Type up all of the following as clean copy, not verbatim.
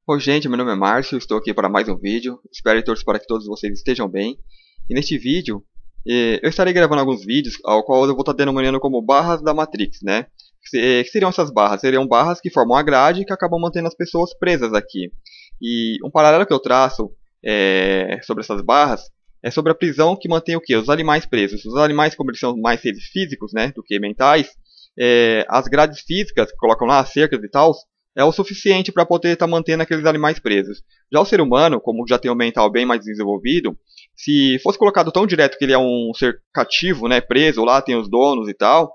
Oi gente, meu nome é Márcio, estou aqui para mais um vídeo, espero e torço para que todos vocês estejam bem. E neste vídeo, eu estarei gravando alguns vídeos, ao qual eu vou estar denominando como barras da Matrix, né? Que seriam essas barras? Seriam barras que formam a grade e que acabam mantendo as pessoas presas aqui. E um paralelo que eu traço sobre essas barras é sobre a prisão que mantém o quê? Os animais presos. Os animais, como eles são mais seres físicos, né, do que mentais, as grades físicas que colocam lá, as cercas e tal, é o suficiente para poder estar mantendo aqueles animais presos. Já o ser humano, como já tem um mental bem mais desenvolvido, se fosse colocado tão direto que ele é um ser cativo, né, preso, lá tem os donos e tal,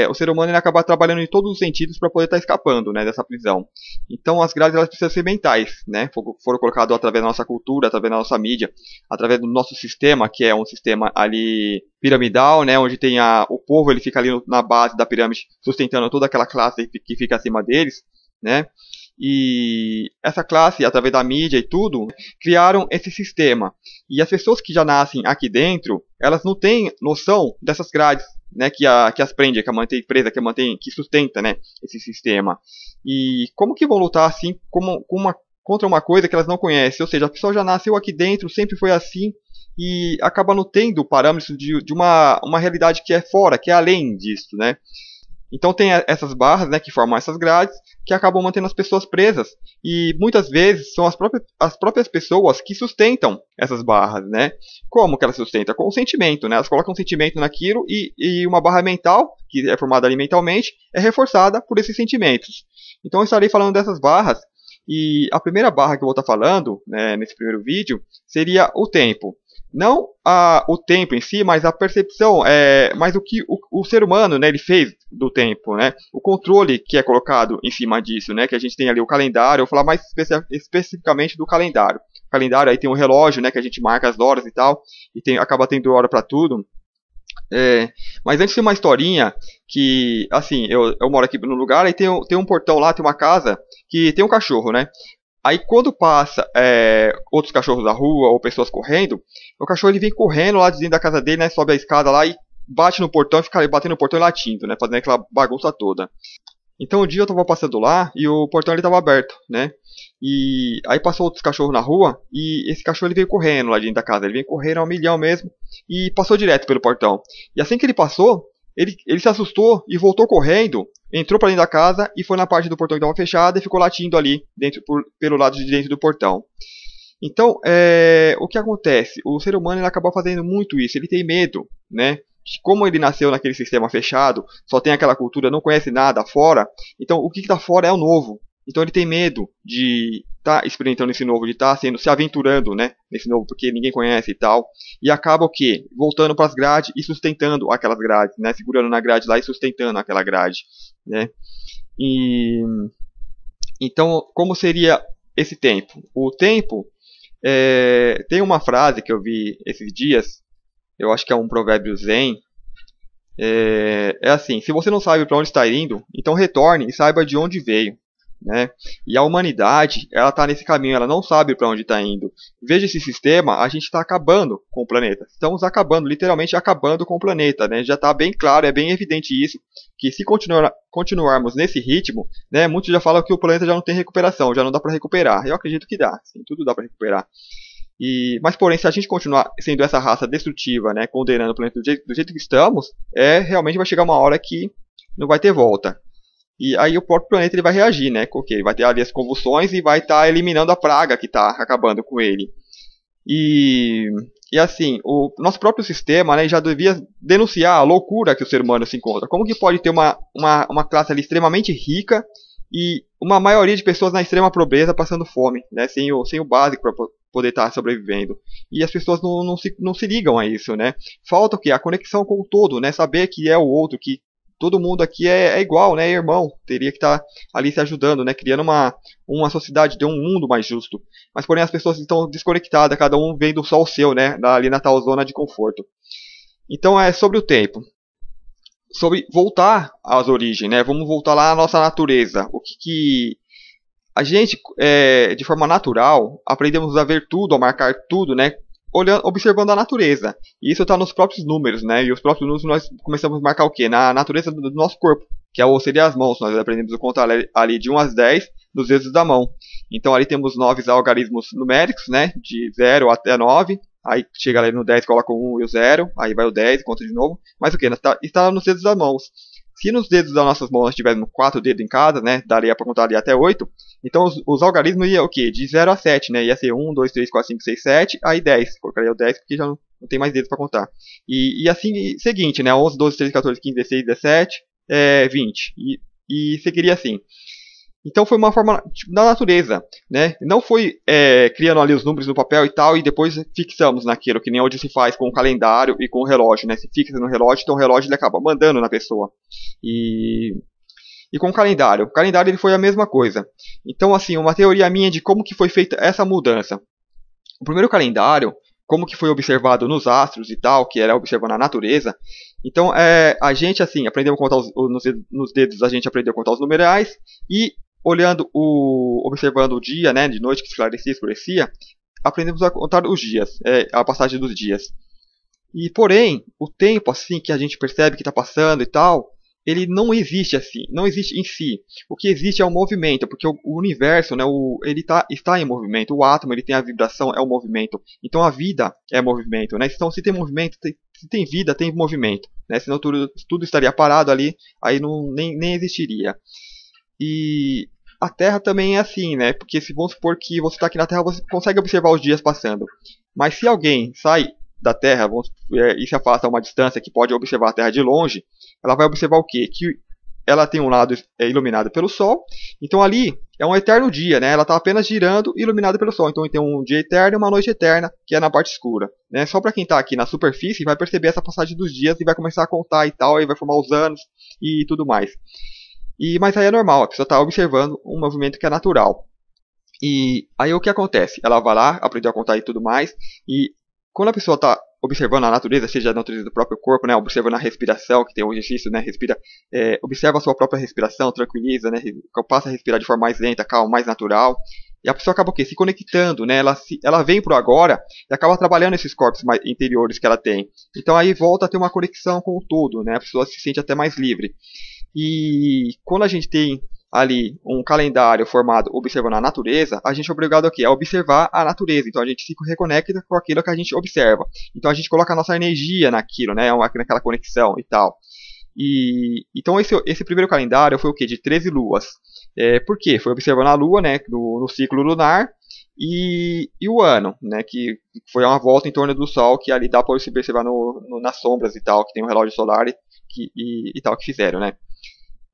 o ser humano ele acaba trabalhando em todos os sentidos para poder estar escapando, né, dessa prisão. Então as grades elas precisam ser mentais, né, foram colocadas através da nossa cultura, através da nossa mídia, através do nosso sistema, que é um sistema ali piramidal, né, onde tem o povo, ele fica ali na base da pirâmide, sustentando toda aquela classe que fica acima deles, né? E essa classe, através da mídia e tudo, criaram esse sistema. E as pessoas que já nascem aqui dentro, elas não têm noção dessas grades, né, que as prende, que a mantém presa, que sustenta, né, esse sistema. E como que vão lutar assim contra uma coisa que elas não conhecem? Ou seja, a pessoa já nasceu aqui dentro, sempre foi assim, e acaba não tendo parâmetros de uma realidade que é fora, que é além disso, né? Então tem essas barras, né, que formam essas grades, que acabam mantendo as pessoas presas. E muitas vezes são as próprias pessoas que sustentam essas barras, né? Como que elas sustentam? Com o sentimento, né? Elas colocam um sentimento naquilo e uma barra mental, que é formada ali mentalmente, é reforçada por esses sentimentos. Então eu estarei falando dessas barras. E a primeira barra que eu vou estar falando, né, nesse primeiro vídeo, seria o tempo. Não o tempo em si, mas a percepção, mas o que o ser humano, né, ele fez do tempo, né? O controle que é colocado em cima disso, né? Que a gente tem ali o calendário, eu vou falar mais especificamente do calendário. O calendário aí tem o relógio, né, que a gente marca as horas e tal, e acaba tendo hora para tudo. Mas antes tem uma historinha que, assim, eu moro aqui no lugar, aí tem um portão lá, tem uma casa que tem um cachorro, né? Aí quando passa outros cachorros da rua ou pessoas correndo, o cachorro ele vem correndo lá de dentro da casa dele, né, sobe a escada lá e bate no portão e fica batendo no portão e latindo, né, fazendo aquela bagunça toda. Então um dia eu estava passando lá e o portão estava aberto, né? E aí passou outros cachorros na rua e esse cachorro ele veio correndo lá dentro da casa, ele veio correndo ao milhão mesmo e passou direto pelo portão. E assim que ele passou, ele se assustou e voltou correndo, entrou para dentro da casa e foi na parte do portão que estava fechada e ficou latindo ali dentro pelo lado de dentro do portão. Então, o que acontece? O ser humano ele acaba fazendo muito isso, ele tem medo, né? Como ele nasceu naquele sistema fechado, só tem aquela cultura, não conhece nada fora, então o que está fora é o novo. Então ele tem medo de estar experimentando esse novo, de estar se aventurando, né, nesse novo, porque ninguém conhece e tal. E acaba o quê? Voltando para as grades e sustentando aquelas grades, né, segurando na grade lá e sustentando aquela grade, né. E então, como seria esse tempo? O tempo, tem uma frase que eu vi esses dias, eu acho que é um provérbio zen, assim: se você não sabe para onde está indo, então retorne e saiba de onde veio, né? E a humanidade, ela está nesse caminho, ela não sabe para onde está indo. Veja esse sistema, a gente está acabando com o planeta. Estamos acabando, literalmente acabando com o planeta, né? Já está bem claro, é bem evidente isso, que se continuarmos nesse ritmo, né? Muitos já falam que o planeta já não tem recuperação, já não dá para recuperar. Eu acredito que dá, sim, tudo dá para recuperar. Mas porém, se a gente continuar sendo essa raça destrutiva, né, condenando o planeta do jeito que estamos, realmente vai chegar uma hora que não vai ter volta. E aí o próprio planeta ele vai reagir, né? Porque ele vai ter ali as convulsões e vai estar eliminando a praga que está acabando com ele. E assim, o nosso próprio sistema, né, já devia denunciar a loucura que o ser humano se encontra. Como que pode ter uma classe ali extremamente rica e uma maioria de pessoas na extrema pobreza passando fome, né, sem o básico para poder estar sobrevivendo. E as pessoas não se ligam a isso, né? Falta o quê? A conexão com o todo, né? Saber que é o outro, que todo mundo aqui é igual, né? É irmão. Teria que estar ali se ajudando, né? Criando uma sociedade, de um mundo mais justo. Mas porém as pessoas estão desconectadas, cada um vendo só o seu, né? Ali na tal zona de conforto. Então é sobre o tempo. Sobre voltar às origens, né? Vamos voltar lá à nossa natureza. O que a gente, de forma natural, aprendemos a ver tudo, a marcar tudo, né? Observando a natureza. E isso está nos próprios números, né? E os próprios números nós começamos a marcar o quê? Na natureza do nosso corpo, que seria as mãos. Nós aprendemos a contar ali de 1 às 10 nos dedos da mão. Então ali temos 9 algarismos numéricos, né, de 0 até 9. Aí chega ali no 10, coloca o 1 e o 0, aí vai o 10, conta de novo. Mas o que? Está nos dedos das mãos. Se nos dedos das nossas mãos nós tivéssemos 4 dedos em cada, né, daria para contar ali até 8. Então os algarismos iam o quê? De 0 a 7, né? Ia ser 1, 2, 3, 4, 5, 6, 7, aí 10. Colocaria o 10 porque já não tem mais dedos para contar. E assim, seguinte, né? 11, 12, 13, 14, 15, 16, 17, 20. E seguiria assim. Então foi uma forma tipo, da natureza, né? Não foi criando ali os números no papel e tal, e depois fixamos naquilo, que nem hoje se faz com o calendário e com o relógio, né? Se fixa no relógio, então o relógio ele acaba mandando na pessoa. E com o calendário ele foi a mesma coisa. Então, assim, uma teoria minha de como que foi feita essa mudança. O primeiro calendário, como que foi observado nos astros e tal, que era observando a natureza. Então, a gente, assim, aprendeu a contar nos dedos, a gente aprendeu a contar os numerais, e olhando observando o dia, né, de noite que escurecia, aprendemos a contar os dias, a passagem dos dias. E porém, o tempo assim que a gente percebe que está passando e tal, ele não existe assim, não existe em si. O que existe é o movimento, porque o universo, né, ele está em movimento. O átomo ele tem a vibração, é o movimento. Então a vida é movimento, né? Então se tem movimento, se tem vida, tem movimento, né? Senão tudo estaria parado ali, aí nem existiria. E a Terra também é assim, né? Porque se vamos supor que você está aqui na Terra, você consegue observar os dias passando. Mas se alguém sai da Terra e se afasta a uma distância que pode observar a Terra de longe, ela vai observar o quê? Que ela tem um lado iluminado pelo Sol, então ali é um eterno dia, né? Ela está apenas girando iluminada pelo Sol. Então tem um dia eterno e uma noite eterna, que é na parte escura, né? Só para quem está aqui na superfície vai perceber essa passagem dos dias e vai começar a contar e tal, e vai formar os anos e tudo mais. Mas aí é normal, a pessoa está observando um movimento que é natural. E aí o que acontece? Ela vai lá, aprendeu a contar e tudo mais, e quando a pessoa está observando a natureza, seja a natureza do próprio corpo, né, observando a respiração, que tem um exercício, né, observa a sua própria respiração, tranquiliza, né, passa a respirar de forma mais lenta, calma, mais natural, e a pessoa acaba o quê? Se conectando, né, ela vem pro agora e acaba trabalhando esses corpos mais interiores que ela tem. Então aí volta a ter uma conexão com o todo, né, a pessoa se sente até mais livre. E quando a gente tem ali um calendário formado observando a natureza, a gente é obrigado a observar a natureza. Então a gente se reconecta com aquilo que a gente observa. Então a gente coloca a nossa energia naquilo, né, naquela conexão e tal. Então esse primeiro calendário foi o que? De 13 luas. Por quê? Foi observando a lua, né, no ciclo lunar, e o ano, né, que foi uma volta em torno do Sol, que ali dá para se observar nas sombras e tal, que tem um relógio solar e tal que fizeram, né.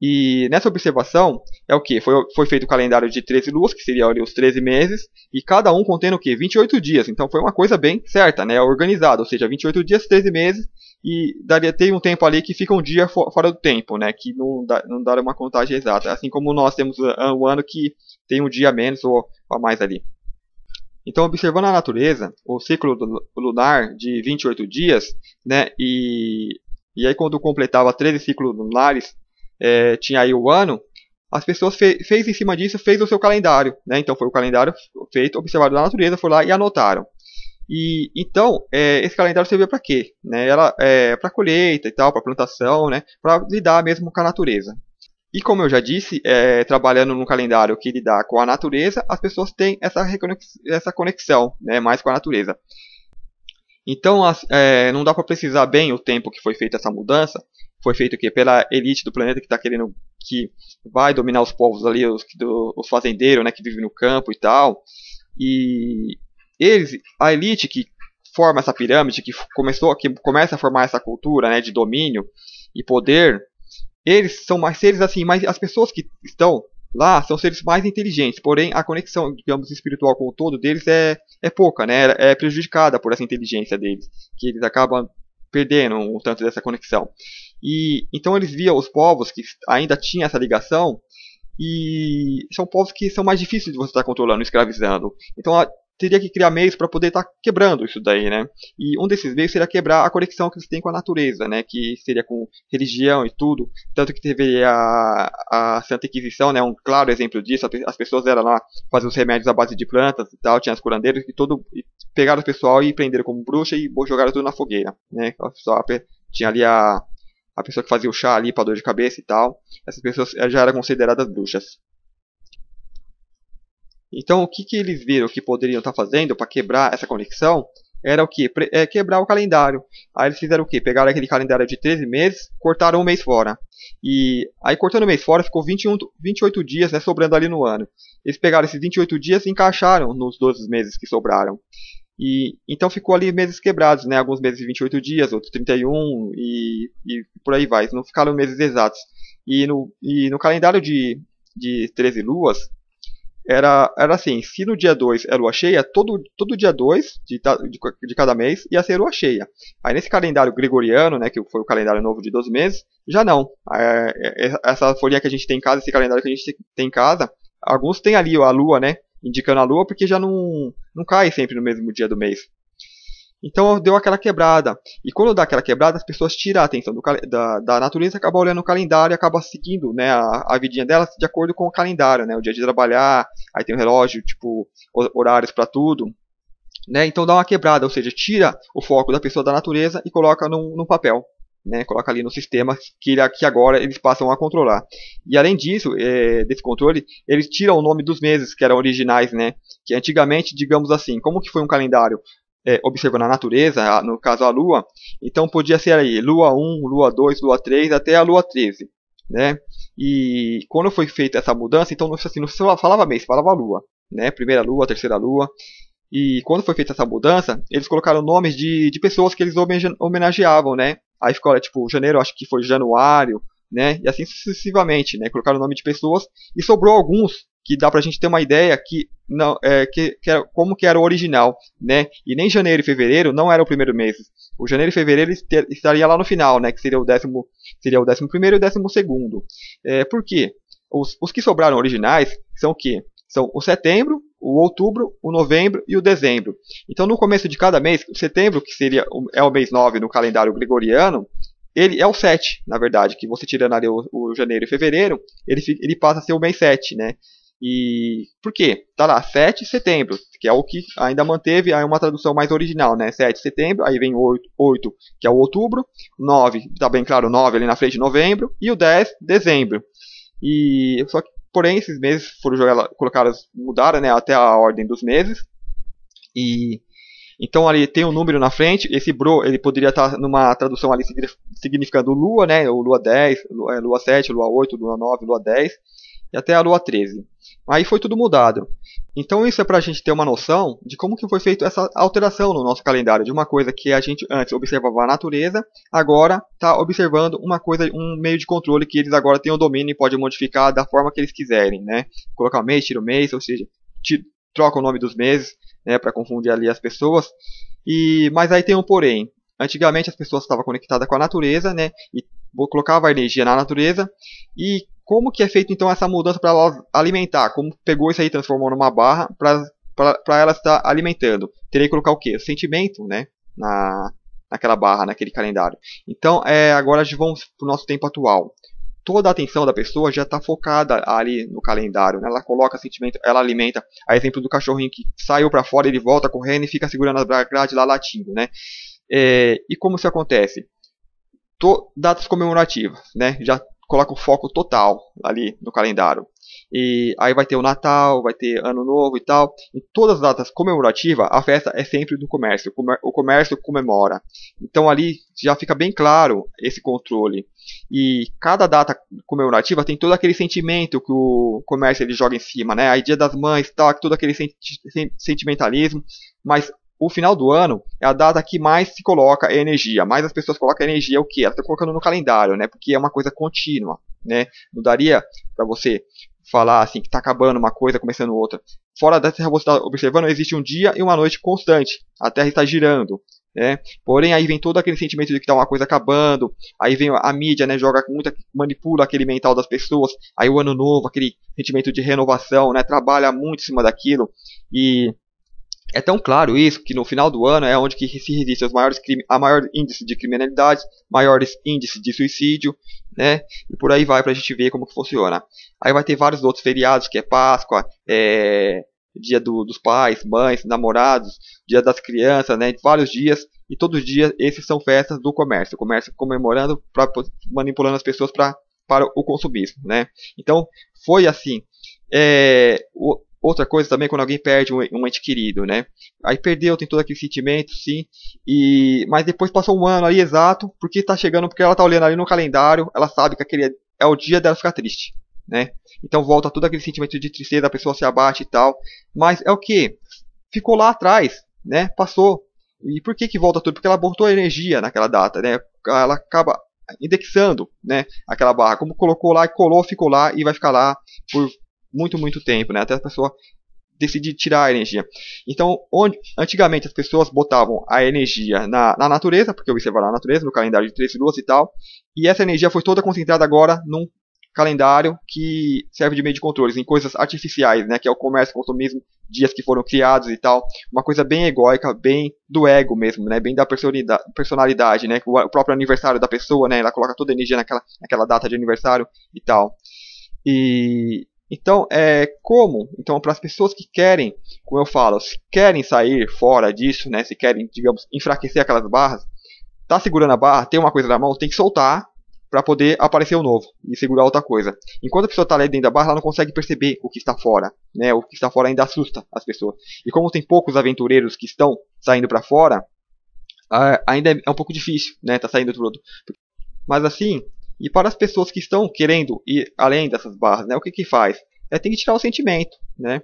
E nessa observação é o que? Foi feito o calendário de 13 luas, que seriam ali os 13 meses, e cada um contendo o que? 28 dias. Então foi uma coisa bem certa, né? Organizada, ou seja, 28 dias, 13 meses, e tem um tempo ali que fica um dia fora do tempo, né? Que não dá uma contagem exata. Assim como nós temos um ano que tem um dia a menos ou a mais ali. Então, observando a natureza, o ciclo lunar de 28 dias, né? E aí quando completava 13 ciclos lunares, tinha aí o ano, as pessoas fez em cima disso, fez o seu calendário, né? Então foi o calendário feito, observado da natureza, foi lá e anotaram. E então esse calendário servia para quê? Né? Ela para colheita e tal, para plantação, né? Para lidar mesmo com a natureza. E como eu já disse, trabalhando num calendário que lidar com a natureza, as pessoas têm essa conexão, né? Mais com a natureza. Então não dá para precisar bem o tempo que foi feita essa mudança. Foi feito o quê? Pela elite do planeta que está querendo, que vai dominar os povos ali, os fazendeiros, né, que vivem no campo e tal. E a elite que forma essa pirâmide, que começa a formar essa cultura, né, de domínio e poder, eles são mais seres assim, mas as pessoas que estão lá são seres mais inteligentes, porém a conexão, digamos, espiritual com o todo deles é pouca, né, é prejudicada por essa inteligência deles, que eles acabam perdendo um tanto dessa conexão. E então eles viam os povos que ainda tinham essa ligação, e são povos que são mais difíceis de você estar controlando, escravizando. Então teria que criar meios para poder estar quebrando isso daí, né? E um desses meios seria quebrar a conexão que eles têm com a natureza, né? Que seria com religião e tudo. Tanto que teve a Santa Inquisição, né? Um claro exemplo disso. As pessoas eram lá fazer os remédios à base de plantas e tal, tinha as curandeiras e pegaram o pessoal e prenderam como bruxa e jogaram tudo na fogueira, né? Tinha ali a pessoa que fazia o chá ali para dor de cabeça e tal. Essas pessoas já eram consideradas bruxas. Então, o que, que eles viram que poderiam estar fazendo para quebrar essa conexão era o que? Quebrar o calendário. Aí eles fizeram o que? Pegaram aquele calendário de 13 meses, cortaram um mês fora. E aí, cortando o mês fora, ficou 28 dias, né, sobrando ali no ano. Eles pegaram esses 28 dias e encaixaram nos 12 meses que sobraram. E então ficou ali meses quebrados, né? Alguns meses de 28 dias, outros 31 e por aí vai. Não ficaram meses exatos. E no calendário de 13 luas, era assim, se no dia 2 é lua cheia, todo dia 2 de cada mês ia ser lua cheia. Aí nesse calendário gregoriano, né, que foi o calendário novo de 12 meses, já não. Essa folhinha que a gente tem em casa, esse calendário que a gente tem em casa, alguns tem ali a lua, né, indicando a lua, porque já não cai sempre no mesmo dia do mês. Então deu aquela quebrada. E quando dá aquela quebrada, as pessoas tiram a atenção da natureza, acabam olhando o calendário e acabam seguindo, né, a vidinha delas de acordo com o calendário, né, o dia de trabalhar, aí tem o relógio, tipo, horários para tudo. Né, então dá uma quebrada, ou seja, tira o foco da pessoa da natureza e coloca num papel. Né, coloca ali no sistema que agora eles passam a controlar. E além disso, desse controle, eles tiram o nome dos meses que eram originais, né, que antigamente, digamos assim, como que foi um calendário observando a natureza, no caso a Lua, então podia ser aí Lua 1, Lua 2, Lua 3, até a Lua 13. Né? E quando foi feita essa mudança, então assim, não falava mês, falava Lua. Né? Primeira Lua, terceira Lua. E quando foi feita essa mudança, eles colocaram nomes de pessoas que eles homenageavam. Né? Aí ficou tipo, janeiro, acho que foi Januário, né? E assim sucessivamente, né? Colocaram o nome de pessoas e sobrou alguns que dá pra gente ter uma ideia que não que era, como que era o original, né? E nem janeiro e fevereiro não eram o primeiro mês. O janeiro e fevereiro estaria lá no final, né? Que seria o 11º e o 12º. Por quê? Os que sobraram originais são o quê? São o setembro, o outubro, o novembro e o dezembro. Então, no começo de cada mês, o setembro, que é o mês 9 no calendário gregoriano, ele é o 7, na verdade, que você tirando ali o janeiro e fevereiro, ele passa a ser o mês 7, né? E por quê? Tá lá, 7 de setembro, que é o que ainda manteve aí uma tradução mais original, né? 7 de setembro, aí vem o 8, que é o outubro, 9, tá bem claro, 9 ali na frente de novembro, e o 10, dezembro. E só que, porém, esses meses foram colocados, mudaram, né, até a ordem dos meses. E então ali tem um número na frente, esse bro, ele poderia estar numa tradução ali significando lua, né, ou lua 10, lua 7, lua 8, lua 9, lua 10 e até a lua 13. Aí foi tudo mudado. Então isso é para a gente ter uma noção de como que foi feita essa alteração no nosso calendário, de uma coisa que a gente antes observava a natureza, agora está observando uma coisa, um meio de controle que eles agora têm o domínio e podem modificar da forma que eles quiserem, né? Colocar um mês, tira o mês, ou seja, troca o nome dos meses, né, para confundir ali as pessoas. Mas aí tem um porém. Antigamente as pessoas estavam conectadas com a natureza, né, e colocavam a energia na natureza. E como que é feito então essa mudança para ela alimentar? Como pegou isso aí e transformou numa barra para ela estar alimentando? Teria que colocar o quê? O sentimento, né, naquela barra, naquele calendário. Então agora vamos para o nosso tempo atual. Toda a atenção da pessoa já está focada ali no calendário, né? Ela coloca sentimento, ela alimenta. A exemplo do cachorrinho que saiu para fora, ele volta correndo e fica segurando a grade lá latindo, né? E como isso acontece? Datas comemorativas, né? Já coloca o foco total ali no calendário. E aí vai ter o Natal, vai ter Ano Novo e tal. Em todas as datas comemorativas, a festa é sempre do comércio. O comércio comemora. Então ali já fica bem claro esse controle. E cada data comemorativa tem todo aquele sentimento que o comércio ele joga em cima, né? Aí Dia das Mães, tal, todo aquele sentimentalismo. Mas o final do ano é a data que mais se coloca energia. Mais as pessoas colocam energia o que? Elas estão colocando no calendário, né? Porque é uma coisa contínua, né? Não daria para você falar assim que está acabando uma coisa, começando outra. Fora da Terra você está observando, existe um dia e uma noite constante. A Terra está girando. Né? Porém, aí vem todo aquele sentimento de que está uma coisa acabando. Aí vem a mídia, né? Manipula aquele mental das pessoas. Aí o ano novo, aquele sentimento de renovação, né? Trabalha muito em cima daquilo. E é tão claro isso que no final do ano é onde que se resiste aos maiores crimes, a maior índice de criminalidade, maiores índices de suicídio, né? E por aí vai para a gente ver como que funciona. Aí vai ter vários outros feriados, que é Páscoa, Dia dos pais, mães, namorados, Dia das crianças, né? Vários dias. E todos os dias esses são festas do comércio. O comércio comemorando, manipulando as pessoas para o consumismo, né? Então foi assim. outra coisa também é quando alguém perde um ente querido, né? Aí perdeu, tem todo aquele sentimento, sim. Mas depois passou um ano aí exato, porque tá chegando, porque ela tá olhando ali no calendário, ela sabe que aquele é o dia dela ficar triste, né? Então volta todo aquele sentimento de tristeza, a pessoa se abate e tal. Mas é o que? Ficou lá atrás, né? Passou. E por que volta tudo? Porque ela botou energia naquela data, né? Ela acaba indexando, né, aquela barra. Como colocou lá e colou, ficou lá e vai ficar lá por muito tempo, né? Até a pessoa decidir tirar a energia. Então, antigamente as pessoas botavam a energia na natureza, porque observaram a natureza, no calendário de 13 luas e tal, e essa energia foi toda concentrada agora num calendário que serve de meio de controles, em coisas artificiais, né, que é o comércio, consumismo, dias que foram criados e tal, uma coisa bem egóica, bem do ego mesmo, né, bem da personalidade, né, o próprio aniversário da pessoa, né, ela coloca toda a energia naquela data de aniversário e tal. Então, Então, para as pessoas que querem, como eu falo, se querem sair fora disso, né, se querem, digamos, enfraquecer aquelas barras, tá segurando a barra, tem uma coisa na mão, tem que soltar para poder aparecer o novo e segurar outra coisa. Enquanto a pessoa está ali dentro da barra, ela não consegue perceber o que está fora, né? O que está fora ainda assusta as pessoas. E como tem poucos aventureiros que estão saindo para fora, ainda é um pouco difícil, né? Tá saindo tudo. Mas assim, e para as pessoas que estão querendo ir além dessas barras, né? O que faz? Tem que tirar o sentimento, né?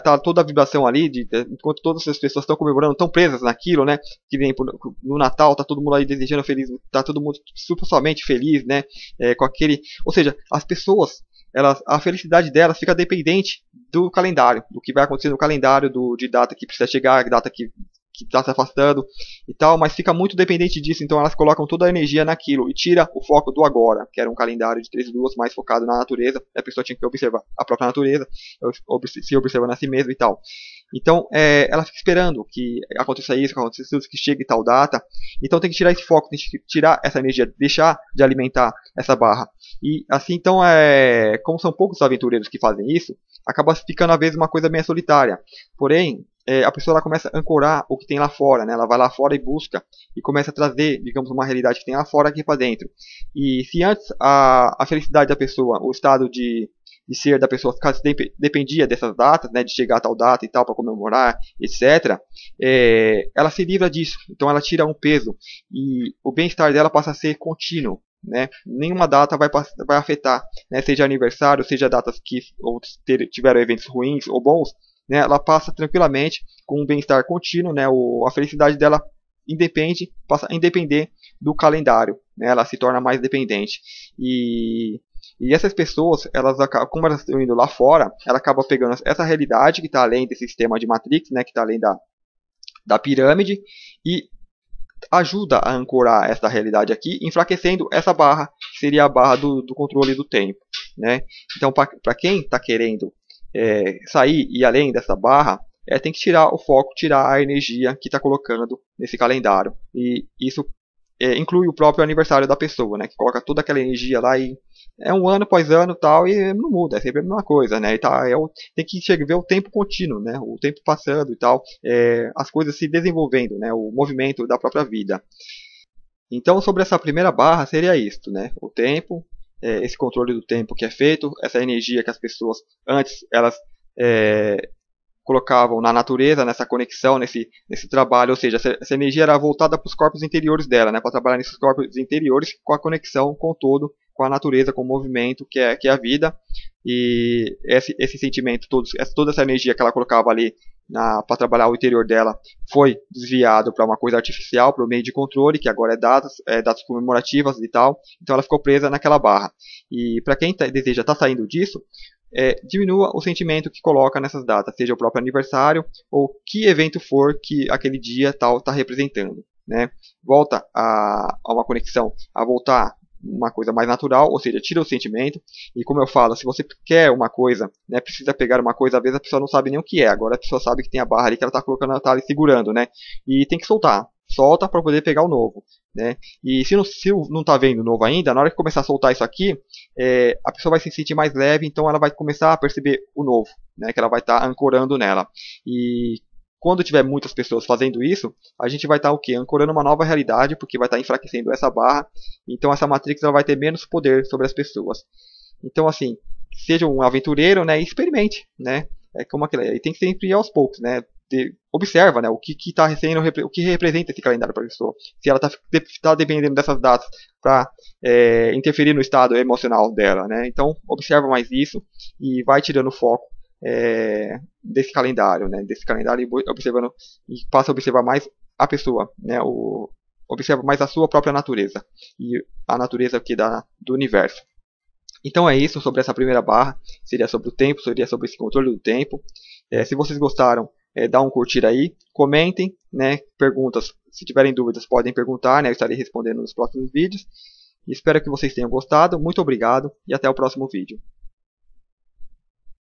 Tá toda a vibração ali, enquanto todas as pessoas estão comemorando, estão presas naquilo, né? Que vem no Natal, tá todo mundo aí desejando feliz, tá todo mundo supostamente feliz, né? Com aquele, ou seja, as pessoas, a felicidade delas fica dependente do calendário, do que vai acontecer no calendário, de data que precisa chegar, data que está se afastando e tal, mas fica muito dependente disso, então elas colocam toda a energia naquilo e tira o foco do agora, que era um calendário de 13 luas mais focado na natureza, a pessoa tinha que observar a própria natureza, se observando a si mesmo e tal. Então, ela fica esperando que aconteça isso, que aconteça isso, que chegue tal data. Então tem que tirar esse foco, tem que tirar essa energia, deixar de alimentar essa barra. E assim, então, como são poucos aventureiros que fazem isso, acaba ficando às vezes uma coisa meio solitária. Porém, a pessoa ela começa a ancorar o que tem lá fora, né? Ela vai lá fora e busca e começa a trazer, digamos, uma realidade que tem lá fora aqui para dentro. E se antes a felicidade da pessoa, o estado de ser da pessoa dependia dessas datas, né, de chegar a tal data e tal para comemorar, etc. Ela se livra disso, então ela tira um peso e o bem-estar dela passa a ser contínuo, né? Nenhuma data vai afetar, né? Seja aniversário, seja datas que tiveram eventos ruins ou bons, né? Ela passa tranquilamente com um bem-estar contínuo, né? A felicidade dela passa a independer do calendário, né? Ela se torna mais dependente e essas pessoas, como elas estão indo lá fora, ela acaba pegando essa realidade que está além desse sistema de Matrix, né, que está além da pirâmide, e ajuda a ancorar essa realidade aqui, enfraquecendo essa barra, que seria a barra do controle do tempo, né? Então, para quem está querendo sair e além dessa barra, tem que tirar o foco, tirar a energia que está colocando nesse calendário. E isso inclui o próprio aniversário da pessoa, né? Que coloca toda aquela energia lá e é um ano após ano tal, e não muda, é sempre a mesma coisa, né? E tá, tem que ver o tempo contínuo, né? O tempo passando e tal, as coisas se desenvolvendo, né? O movimento da própria vida. Então, sobre essa primeira barra seria isto, né? O tempo, esse controle do tempo que é feito, essa energia que as pessoas antes elas colocavam na natureza, nessa conexão, nesse trabalho, ou seja, essa energia era voltada para os corpos interiores dela, né, para trabalhar nesses corpos interiores com a conexão com o todo, com a natureza, com o movimento que é a vida, e esse sentimento, toda essa energia que ela colocava ali para trabalhar o interior dela foi desviado para uma coisa artificial, para o meio de controle, que agora é datas comemorativas e tal, então ela ficou presa naquela barra. E para quem deseja estar saindo disso, diminua o sentimento que coloca nessas datas, seja o próprio aniversário ou que evento for que aquele dia tal está representando, né? Volta a uma conexão, a voltar uma coisa mais natural, ou seja, tira o sentimento. E como eu falo, se você quer uma coisa, né, precisa pegar uma coisa, às vezes a pessoa não sabe nem o que é, agora a pessoa sabe que tem a barra ali que ela está colocando, ela está ali segurando, né? E tem que soltar. Solta para poder pegar o novo, né? E se não está vendo o novo ainda, na hora que começar a soltar isso aqui, a pessoa vai se sentir mais leve, então ela vai começar a perceber o novo, né? Que ela vai estar ancorando nela. E quando tiver muitas pessoas fazendo isso, a gente vai estar o quê? Ancorando uma nova realidade, porque vai estar enfraquecendo essa barra. Então essa Matrix ela vai ter menos poder sobre as pessoas. Então assim, seja um aventureiro, né? E experimente, né? é como aquele, e tem que sempre ir aos poucos, né? Observa, né, o que está sendo, o que representa esse calendário para a pessoa. Se ela está dependendo dessas datas para interferir no estado emocional dela, né? Então observa mais isso e vai tirando o foco desse calendário, né? Desse calendário e observando e passa a observar mais a pessoa, né? Observa mais a sua própria natureza e a natureza aqui do universo. Então é isso sobre essa primeira barra, seria sobre o tempo, seria sobre esse controle do tempo. Se vocês gostaram, dá um curtir aí, comentem, né, perguntas, se tiverem dúvidas podem perguntar, né, eu estarei respondendo nos próximos vídeos. E espero que vocês tenham gostado, muito obrigado e até o próximo vídeo.